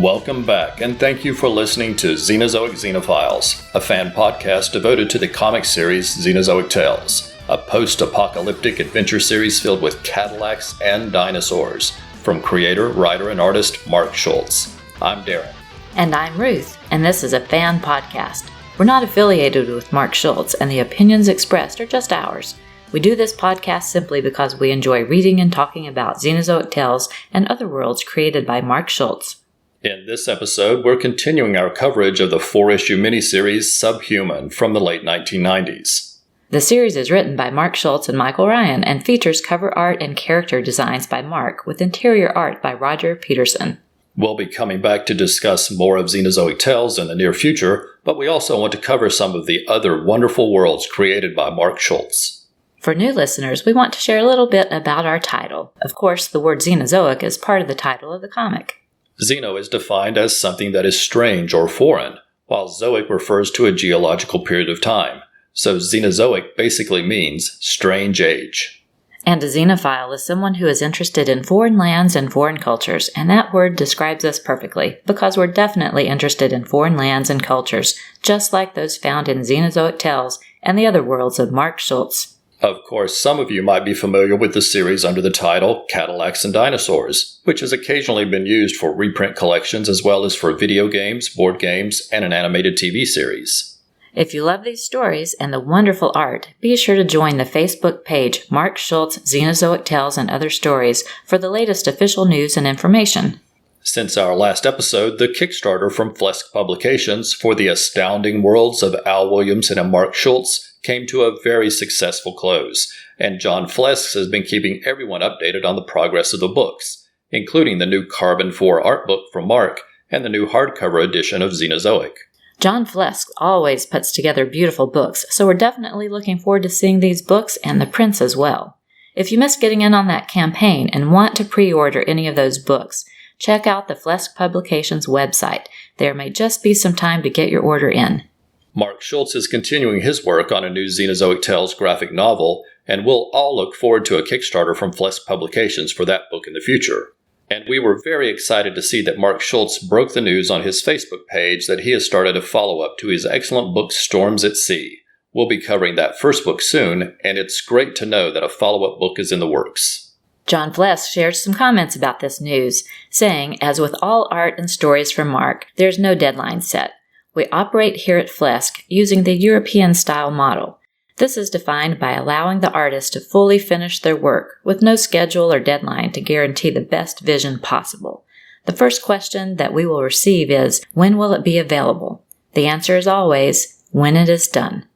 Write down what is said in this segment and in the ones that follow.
Welcome back, and thank you for listening to Xenozoic Xenophiles, a fan podcast devoted to the comic series Xenozoic Tales, a post-apocalyptic adventure series filled with Cadillacs and dinosaurs, from creator, writer, and artist Mark Schultz. I'm Darren. And I'm Ruth, and this is a fan podcast. We're not affiliated with Mark Schultz, and the opinions expressed are just ours. We do this podcast simply because we enjoy reading and talking about Xenozoic Tales and other worlds created by Mark Schultz. In this episode, we're continuing our coverage of the 4-issue miniseries SubHuman from the late 1990s. The series is written by Mark Schultz and Michael Ryan and features cover art and character designs by Mark with interior art by Roger Petersen. We'll be coming back to discuss more of Xenozoic Tales in the near future, but we also want to cover some of the other wonderful worlds created by Mark Schultz. For new listeners, we want to share a little bit about our title. Of course, the word Xenozoic is part of the title of the comic. Xeno is defined as something that is strange or foreign, while zoic refers to a geological period of time. So Xenozoic basically means strange age. And a xenophile is someone who is interested in foreign lands and foreign cultures, and that word describes us perfectly, because we're definitely interested in foreign lands and cultures, just like those found in Xenozoic Tales and the other worlds of Mark Schultz. Of course, some of you might be familiar with the series under the title Cadillacs and Dinosaurs, which has occasionally been used for reprint collections as well as for video games, board games, and an animated TV series. If you love these stories and the wonderful art, be sure to join the Facebook page Mark Schultz Xenozoic Tales and Other Stories for the latest official news and information. Since our last episode, the Kickstarter from Flesk Publications for the astounding worlds of Al Williamson and Mark Schultz came to a very successful close, and John Flesk has been keeping everyone updated on the progress of the books, including the new Carbon 4 art book from Mark and the new hardcover edition of Xenozoic. John Flesk always puts together beautiful books, so we're definitely looking forward to seeing these books and the prints as well. If you missed getting in on that campaign and want to pre-order any of those books, check out the Flesk Publications website. There may just be some time to get your order in. Mark Schultz is continuing his work on a new Xenozoic Tales graphic novel, and we'll all look forward to a Kickstarter from Flesk Publications for that book in the future. And we were very excited to see that Mark Schultz broke the news on his Facebook page that he has started a follow-up to his excellent book Storms at Sea. We'll be covering that first book soon, and it's great to know that a follow-up book is in the works. John Flesk shared some comments about this news, saying, as with all art and stories from Mark, there's no deadline set. We operate here at Flesk using the European-style model. This is defined by allowing the artist to fully finish their work, with no schedule or deadline to guarantee the best vision possible. The first question that we will receive is, when will it be available? The answer is always, when it is done.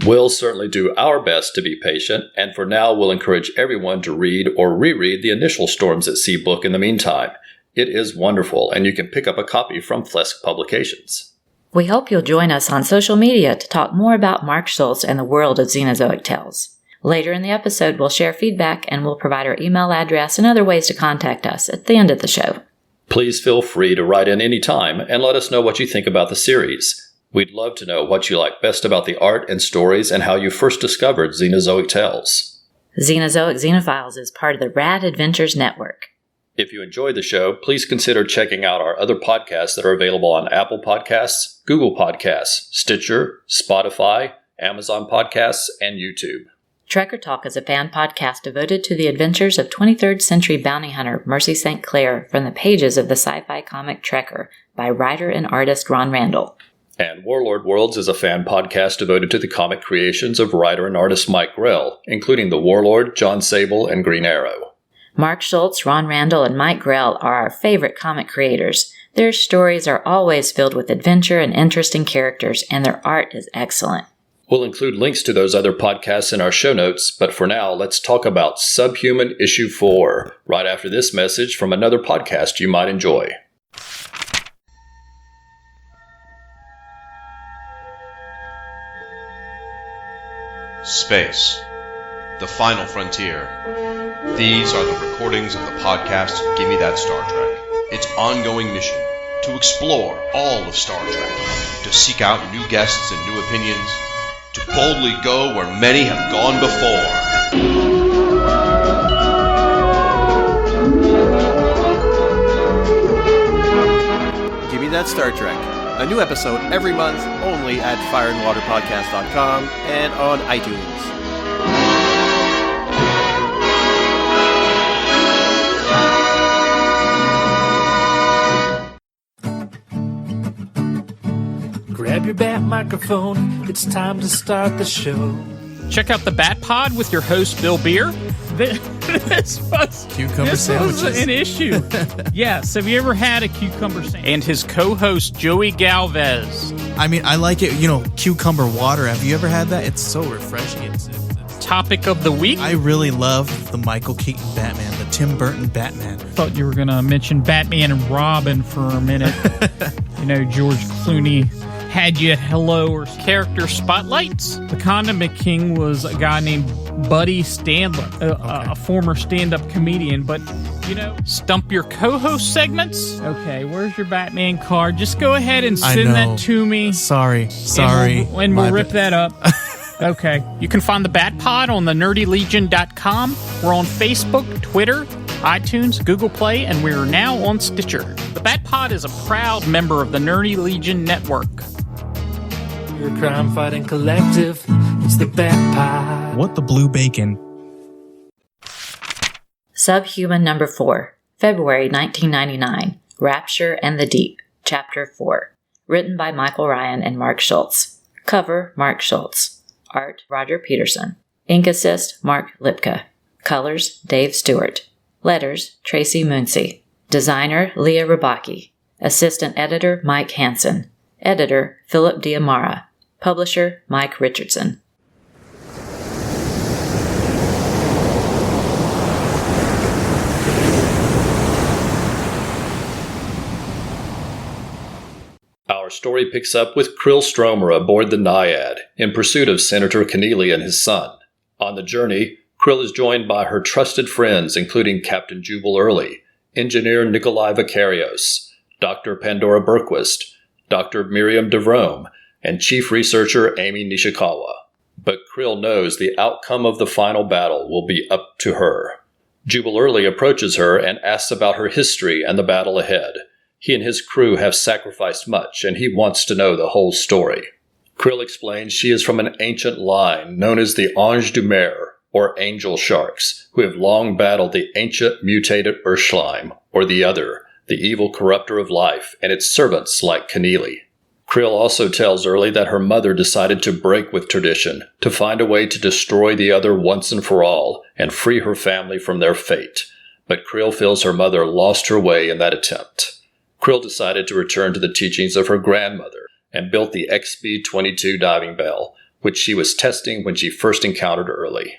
We'll certainly do our best to be patient, and for now we'll encourage everyone to read or reread the initial Storms at Sea book in the meantime. It is wonderful, and you can pick up a copy from Flesk Publications. We hope you'll join us on social media to talk more about Mark Schultz and the world of Xenozoic Tales. Later in the episode, we'll share feedback and we'll provide our email address and other ways to contact us at the end of the show. Please feel free to write in any time and let us know what you think about the series. We'd love to know what you like best about the art and stories and how you first discovered Xenozoic Tales. Xenozoic Xenophiles is part of the Rad Adventures Network. If you enjoyed the show, please consider checking out our other podcasts that are available on Apple Podcasts, Google Podcasts, Stitcher, Spotify, Amazon Podcasts, and YouTube. Trekker Talk is a fan podcast devoted to the adventures of 23rd century bounty hunter Mercy St. Clair from the pages of the sci-fi comic Trekker by writer and artist Ron Randall. And Warlord Worlds is a fan podcast devoted to the comic creations of writer and artist Mike Grell, including The Warlord, John Sable, and Green Arrow. Mark Schultz, Ron Randall, and Mike Grell are our favorite comic creators. Their stories are always filled with adventure and interesting characters, and their art is excellent. We'll include links to those other podcasts in our show notes, but for now, let's talk about SubHuman Issue 4, right after this message from another podcast you might enjoy. Space. The Final Frontier. These are the recordings of the podcast Give Me That Star Trek. Its ongoing mission, to explore all of Star Trek, to seek out new guests and new opinions, to boldly go where many have gone before. That Star Trek. A new episode every month, only at fireandwaterpodcast.com and on iTunes. Grab your bat microphone, it's time to start the show. Check out the Bat Pod with your host, Bill Beer. This was an issue. Yes, have you ever had a cucumber sandwich? And his co-host, Joey Galvez. I mean, I like it, cucumber water. Have you ever had that? It's so refreshing. It's Topic of the week. I really love the Michael Keaton Batman, the Tim Burton Batman. Thought you were going to mention Batman and Robin for a minute. George Clooney had you hello or character spotlights. The Condiment King was a guy named Buddy Standler, a former stand-up comedian, but stump your co-host segments. Okay, where's your Batman card? Just go ahead and send that to me. Sorry. And we'll rip that up. Okay, you can find the Bat Pod on thenerdylegion.com. We're on Facebook, Twitter, iTunes, Google Play, and we're now on Stitcher. The Bat Pod is a proud member of the Nerdy Legion Network. Your crime-fighting collective, it's the Bat Pod. What the blue bacon? SubHuman number 4, February 1999, Rapture and the Deep, Chapter 4. Written by Michael Ryan and Mark Schultz. Cover, Mark Schultz. Art, Roger Petersen. Ink assist, Mark Lipka. Colors, Dave Stewart. Letters, Tracy Muncy. Designer, Leah Rabaki. Assistant editor, Mike Hansen. Editor, Philip Diamara. Publisher, Mike Richardson. Our story picks up with Krill Stromer aboard the Naiad in pursuit of Senator Keneally and his son. On the journey, Krill is joined by her trusted friends, including Captain Jubal Early, Engineer Nikolai Vakarios, Dr. Pandora Berquist, Dr. Miriam DeVrome, and Chief Researcher Amy Nishikawa. But Krill knows the outcome of the final battle will be up to her. Jubal Early approaches her and asks about her history and the battle ahead. He and his crew have sacrificed much, and he wants to know the whole story. Krill explains she is from an ancient line known as the Ange du Mer, or Angel Sharks, who have long battled the ancient mutated Urschleim, or the Other, the evil corrupter of life, and its servants like Keneally. Krill also tells Early that her mother decided to break with tradition, to find a way to destroy the Other once and for all, and free her family from their fate. But Krill feels her mother lost her way in that attempt. Krill decided to return to the teachings of her grandmother, and built the XB-22 diving bell, which she was testing when she first encountered Early.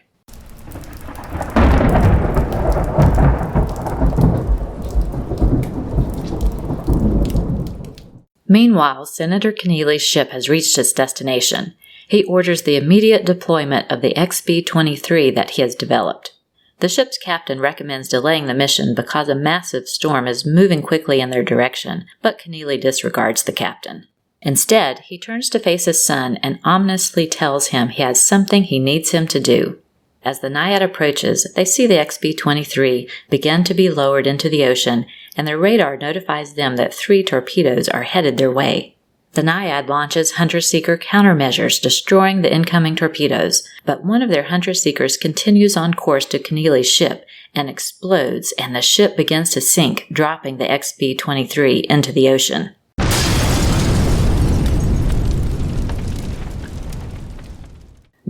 Meanwhile, Senator Keneally's ship has reached its destination. He orders the immediate deployment of the XB-23 that he has developed. The ship's captain recommends delaying the mission because a massive storm is moving quickly in their direction, but Keneally disregards the captain. Instead, he turns to face his son and ominously tells him he has something he needs him to do. As the Naiad approaches, they see the XB-23 begin to be lowered into the ocean, and their radar notifies them that 3 torpedoes are headed their way. The Naiad launches Hunter-Seeker countermeasures, destroying the incoming torpedoes, but one of their Hunter-Seekers continues on course to Keneally's ship and explodes, and the ship begins to sink, dropping the XB-23 into the ocean.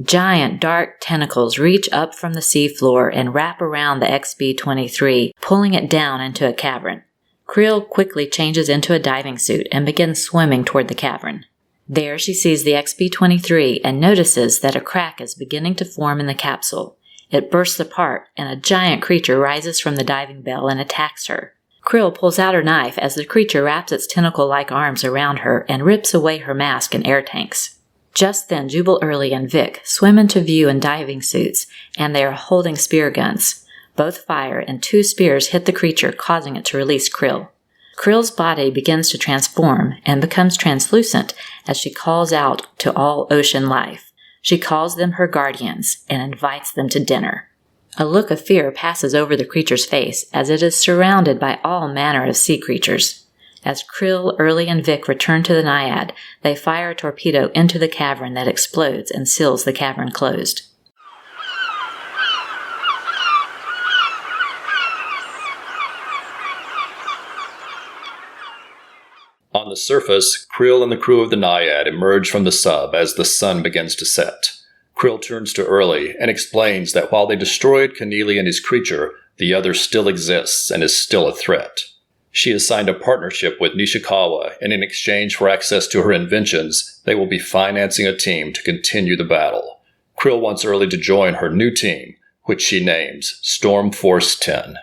Giant, dark tentacles reach up from the seafloor and wrap around the XB-23, pulling it down into a cavern. Krill quickly changes into a diving suit and begins swimming toward the cavern. There she sees the XB-23 and notices that a crack is beginning to form in the capsule. It bursts apart, and a giant creature rises from the diving bell and attacks her. Krill pulls out her knife as the creature wraps its tentacle-like arms around her and rips away her mask and air tanks. Just then, Jubal Early and Vic swim into view in diving suits, and they are holding spear guns. Both fire, and 2 spears hit the creature, causing it to release Krill. Krill's body begins to transform and becomes translucent as she calls out to all ocean life. She calls them her guardians and invites them to dinner. A look of fear passes over the creature's face as it is surrounded by all manner of sea creatures. As Krill, Early, and Vic return to the Naiad, they fire a torpedo into the cavern that explodes and seals the cavern closed. On the surface, Krill and the crew of the Naiad emerge from the sub as the sun begins to set. Krill turns to Early and explains that while they destroyed Keneally and his creature, the other still exists and is still a threat. She has signed a partnership with Nishikawa, and in exchange for access to her inventions, they will be financing a team to continue the battle. Krill wants Early to join her new team, which she names Storm Force 10.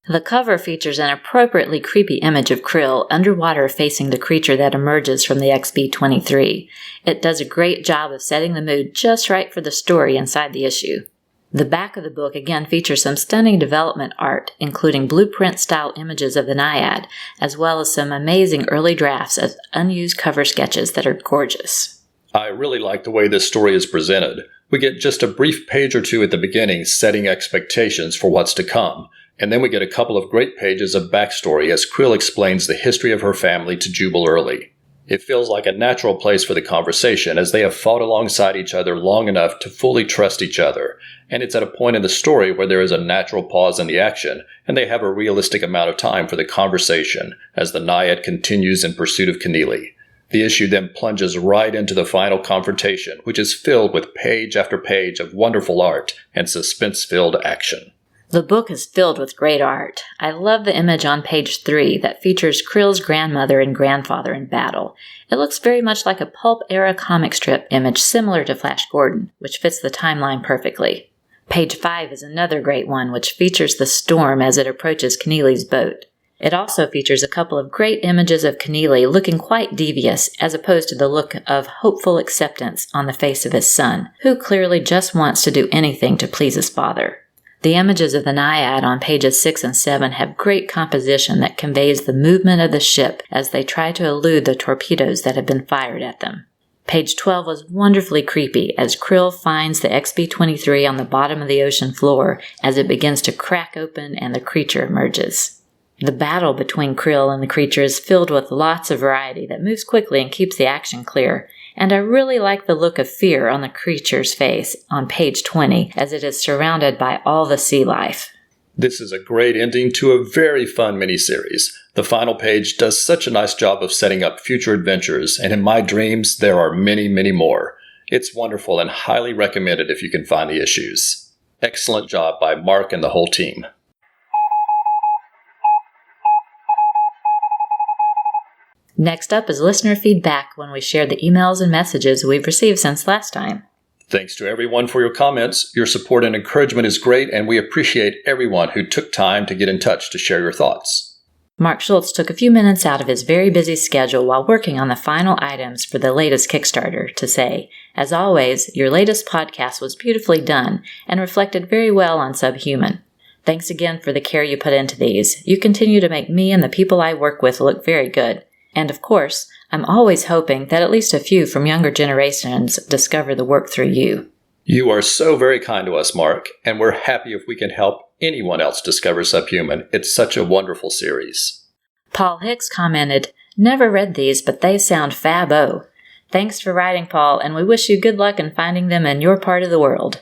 The cover features an appropriately creepy image of Krill underwater facing the creature that emerges from the XB-23. It does a great job of setting the mood just right for the story inside the issue. The back of the book again features some stunning development art, including blueprint-style images of the Naiad, as well as some amazing early drafts of unused cover sketches that are gorgeous. I really like the way this story is presented. We get just a brief page or two at the beginning setting expectations for what's to come, and then we get a couple of great pages of backstory as Krill explains the history of her family to Jubal Early. It feels like a natural place for the conversation as they have fought alongside each other long enough to fully trust each other, and it's at a point in the story where there is a natural pause in the action, and they have a realistic amount of time for the conversation as the Naiad continues in pursuit of Keneally. The issue then plunges right into the final confrontation, which is filled with page after page of wonderful art and suspense-filled action. The book is filled with great art. I love the image on page 3 that features Krill's grandmother and grandfather in battle. It looks very much like a pulp-era comic strip image similar to Flash Gordon, which fits the timeline perfectly. Page 5 is another great one, which features the storm as it approaches Keneally's boat. It also features a couple of great images of Keneally looking quite devious, as opposed to the look of hopeful acceptance on the face of his son, who clearly just wants to do anything to please his father. The images of the Naiad on pages 6 and 7 have great composition that conveys the movement of the ship as they try to elude the torpedoes that have been fired at them. Page 12 was wonderfully creepy as Krill finds the XB-23 on the bottom of the ocean floor as it begins to crack open and the creature emerges. The battle between Krill and the creature is filled with lots of variety that moves quickly and keeps the action clear. And I really like the look of fear on the creature's face on page 20 as it is surrounded by all the sea life. This is a great ending to a very fun miniseries. The final page does such a nice job of setting up future adventures, and in my dreams there are many, many more. It's wonderful and highly recommended if you can find the issues. Excellent job by Mark and the whole team. Next up is listener feedback when we share the emails and messages we've received since last time. Thanks to everyone for your comments. Your support and encouragement is great, and we appreciate everyone who took time to get in touch to share your thoughts. Mark Schultz took a few minutes out of his very busy schedule while working on the final items for the latest Kickstarter to say, as always, your latest podcast was beautifully done and reflected very well on SubHuman. Thanks again for the care you put into these. You continue to make me and the people I work with look very good. And of course, I'm always hoping that at least a few from younger generations discover the work through you. You are so very kind to us, Mark, and we're happy if we can help anyone else discover SubHuman. It's such a wonderful series. Paul Hicks commented, "Never read these, but they sound fab-o. Thanks for writing, Paul, and we wish you good luck in finding them in your part of the world."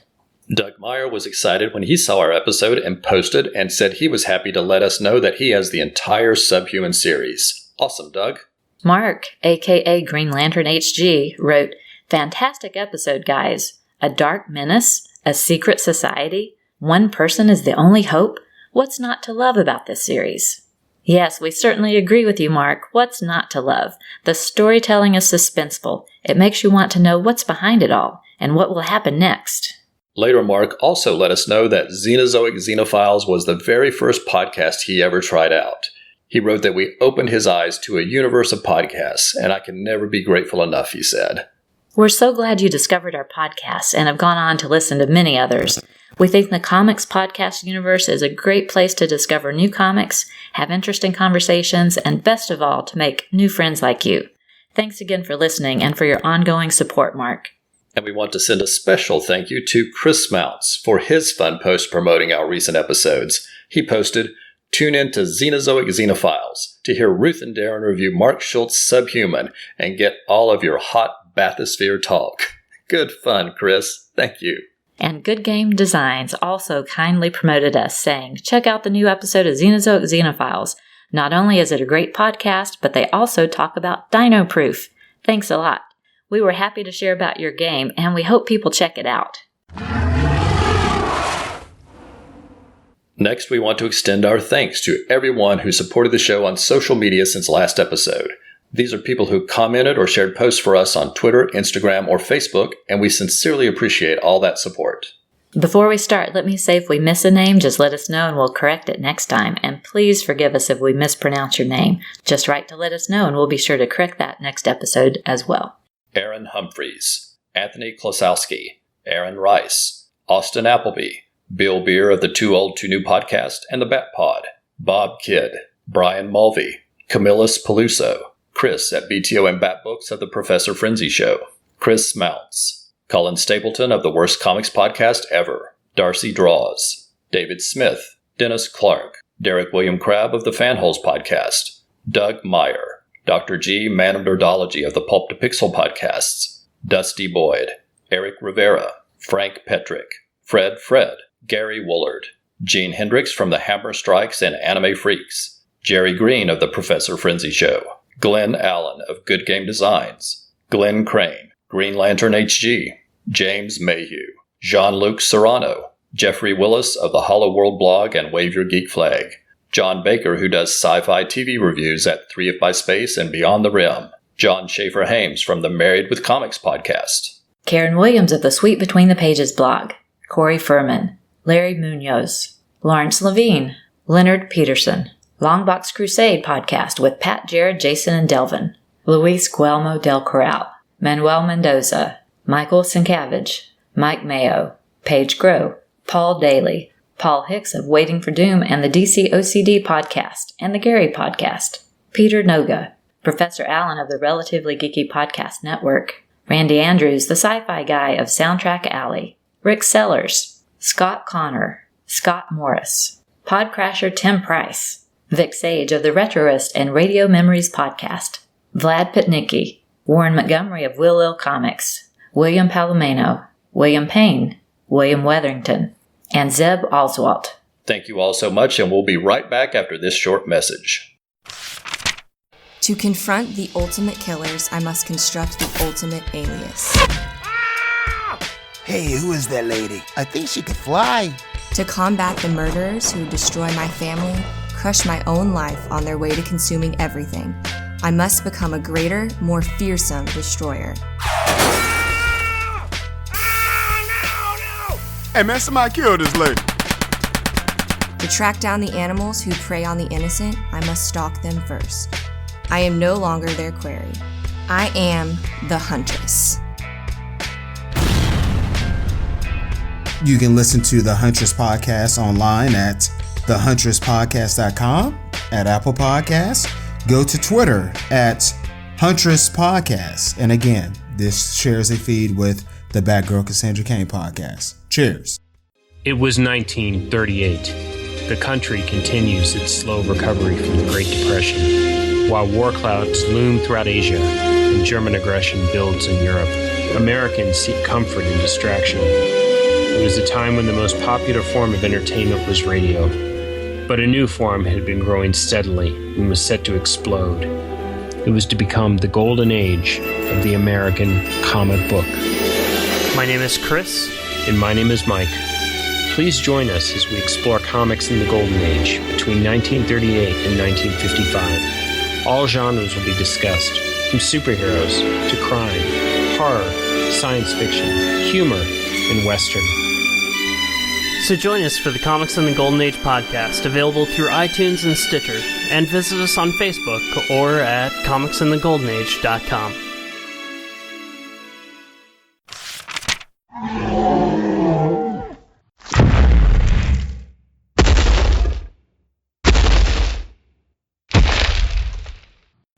Doug Meyer was excited when he saw our episode and posted and said he was happy to let us know that he has the entire SubHuman series. Awesome, Doug. Mark, a.k.a. Green Lantern HG, wrote, "Fantastic episode, guys. A dark menace? A secret society? One person is the only hope? What's not to love about this series?" Yes, we certainly agree with you, Mark. What's not to love? The storytelling is suspenseful. It makes you want to know what's behind it all and what will happen next. Later, Mark also let us know that Xenozoic Xenophiles was the very first podcast he ever tried out. He wrote that we opened his eyes to a universe of podcasts, and I can never be grateful enough, he said. We're so glad you discovered our podcast and have gone on to listen to many others. We think the comics podcast universe is a great place to discover new comics, have interesting conversations, and best of all, to make new friends like you. Thanks again for listening and for your ongoing support, Mark. And we want to send a special thank you to Chris Mounts for his fun post promoting our recent episodes. He posted, Tune in to Xenozoic Xenophiles to hear Ruth and Darren review Mark Schultz' SubHuman and get all of your hot bathysphere talk. Good fun, Chris. Thank you. And Good Game Designs also kindly promoted us, saying, check out the new episode of Xenozoic Xenophiles. Not only is it a great podcast, but they also talk about Dino Proof. Thanks a lot. We were happy to share about your game, and we hope people check it out. Next, we want to extend our thanks to everyone who supported the show on social media since last episode. These are people who commented or shared posts for us on Twitter, Instagram, or Facebook, and we sincerely appreciate all that support. Before we start, let me say if we miss a name, just let us know and we'll correct it next time. And please forgive us if we mispronounce your name. Just write to let us know and we'll be sure to correct that next episode as well. Aaron Humphreys, Anthony Klosowski, Aaron Rice, Austin Appleby, Bill Beer of the Too Old Too New podcast and the Bat Pod, Bob Kidd, Brian Mulvey, Camillus Peluso, Chris at BTO and Bat Books of the Professor Frenzy Show, Chris Mounts, Colin Stapleton of the Worst Comics Podcast Ever, Darcy Draws, David Smith, Dennis Clark, Derek William Crabb of the Fanholes Podcast, Doug Meyer, Dr. G. Man of Nerdology of the Pulp to Pixel Podcasts, Dusty Boyd, Eric Rivera, Frank Petrick, Fred, Gary Woolard, Gene Hendricks from the Hammer Strikes and Anime Freaks, Jerry Green of the Professor Frenzy Show, Glenn Allen of Good Game Designs, Glenn Crane, Green Lantern HG, James Mayhew, Jean-Luc Serrano, Jeffrey Willis of the Hollow World blog and Wave Your Geek Flag, John Baker who does sci-fi TV reviews at 3 of By Space and Beyond the Rim, John Schaefer Hames from the Married with Comics podcast, Karen Williams of the Sweet Between the Pages blog, Corey Furman, Larry Munoz, Lawrence Levine, Leonard Petersen, Longbox Crusade podcast with Pat, Jared, Jason, and Delvin, Luis Guillermo del Corral, Manuel Mendoza, Michael Sienkiewicz, Mike Mayo, Paige Grow, Paul Daly, Paul Hicks of Waiting for Doom and the DC OCD podcast and the Gary podcast, Peter Noga, Professor Allen of the Relatively Geeky Podcast Network, Randy Andrews, the sci-fi guy of Soundtrack Alley, Rick Sellers, Scott Connor, Scott Morris, Podcrasher Tim Price, Vic Sage of the Retroist and Radio Memories podcast, Vlad Pitnicki, Warren Montgomery of Will Ill Comics, William Palomino, William Payne, William Weatherington, and Zeb Oswalt. Thank you all so much, and we'll be right back after this short message. To confront the ultimate killers, I must construct the ultimate alias. Hey, who is that lady? I think she could fly. To combat the murderers who destroy my family, crush my own life on their way to consuming everything, I must become a greater, more fearsome destroyer. Hey man, somebody kill this lady. To track down the animals who prey on the innocent, I must stalk them first. I am no longer their quarry. I am the Huntress. You can listen to the Huntress Podcast online at thehuntress.podcast.com, at Apple Podcasts. Go to Twitter at Huntress Podcast. And again, this shares a feed with the Batgirl Cassandra Cain podcast. Cheers. It was 1938. The country continues its slow recovery from the Great Depression. While war clouds loom throughout Asia and German aggression builds in Europe, Americans seek comfort and distraction. It was a time when the most popular form of entertainment was radio, but a new form had been growing steadily and was set to explode. It was to become the golden age of the American comic book. My name is Chris. And my name is Mike. Please join us as we explore comics in the golden age between 1938 and 1955. All genres will be discussed, from superheroes to crime, horror, science fiction, humor, and Western. So join us for the Comics in the Golden Age podcast, available through iTunes and Stitcher, and visit us on Facebook or at comicsinthegoldenage.com.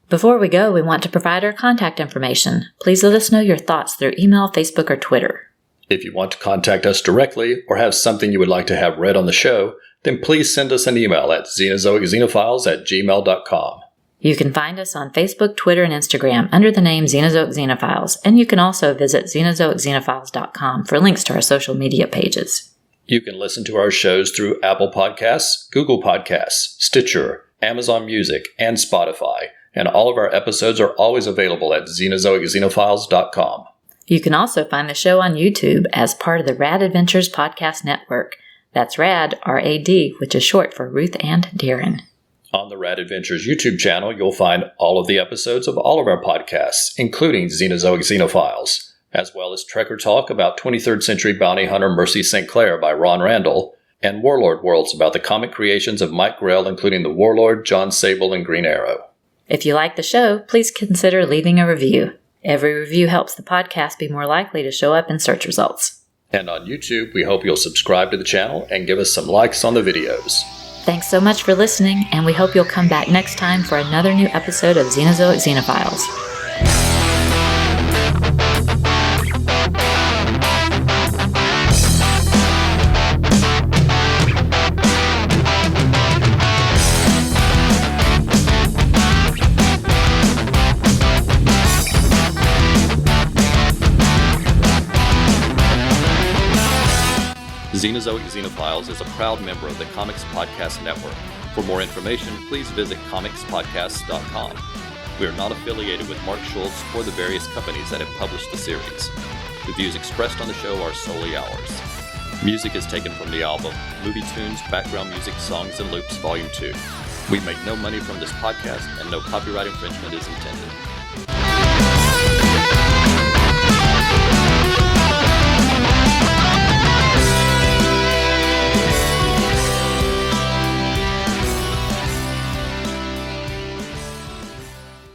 Before we go, we want to provide our contact information. Please let us know your thoughts through email, Facebook, or Twitter. If you want to contact us directly or have something you would like to have read on the show, then please send us an email at xenozoicxenophiles@gmail.com. You can find us on Facebook, Twitter, and Instagram under the name Xenozoic Xenophiles, and you can also visit Xenozoicxenophiles.com for links to our social media pages. You can listen to our shows through Apple Podcasts, Google Podcasts, Stitcher, Amazon Music, and Spotify, and all of our episodes are always available at Xenozoicxenophiles.com. You can also find the show on YouTube as part of the Rad Adventures Podcast Network. That's RAD, R-A-D, which is short for Ruth and Darren. On the Rad Adventures YouTube channel, you'll find all of the episodes of all of our podcasts, including Xenozoic Xenophiles, as well as Trekker Talk about 23rd century bounty hunter Mercy St. Clair by Ron Randall, and Warlord Worlds about the comic creations of Mike Grell, including the Warlord, John Sable, and Green Arrow. If you like the show, please consider leaving a review. Every review helps the podcast be more likely to show up in search results. And on YouTube, we hope you'll subscribe to the channel and give us some likes on the videos. Thanks so much for listening, and we hope you'll come back next time for another new episode of Xenozoic Xenophiles. Xenozoic Xenophiles is a proud member of the Comics Podcast Network. For more information, please visit comicspodcasts.com. We are not affiliated with Mark Schultz or the various companies that have published the series. The views expressed on the show are solely ours. Music is taken from the album Movie Tunes, Background Music, Songs and Loops, Volume 2. We make no money from this podcast, and no copyright infringement is intended.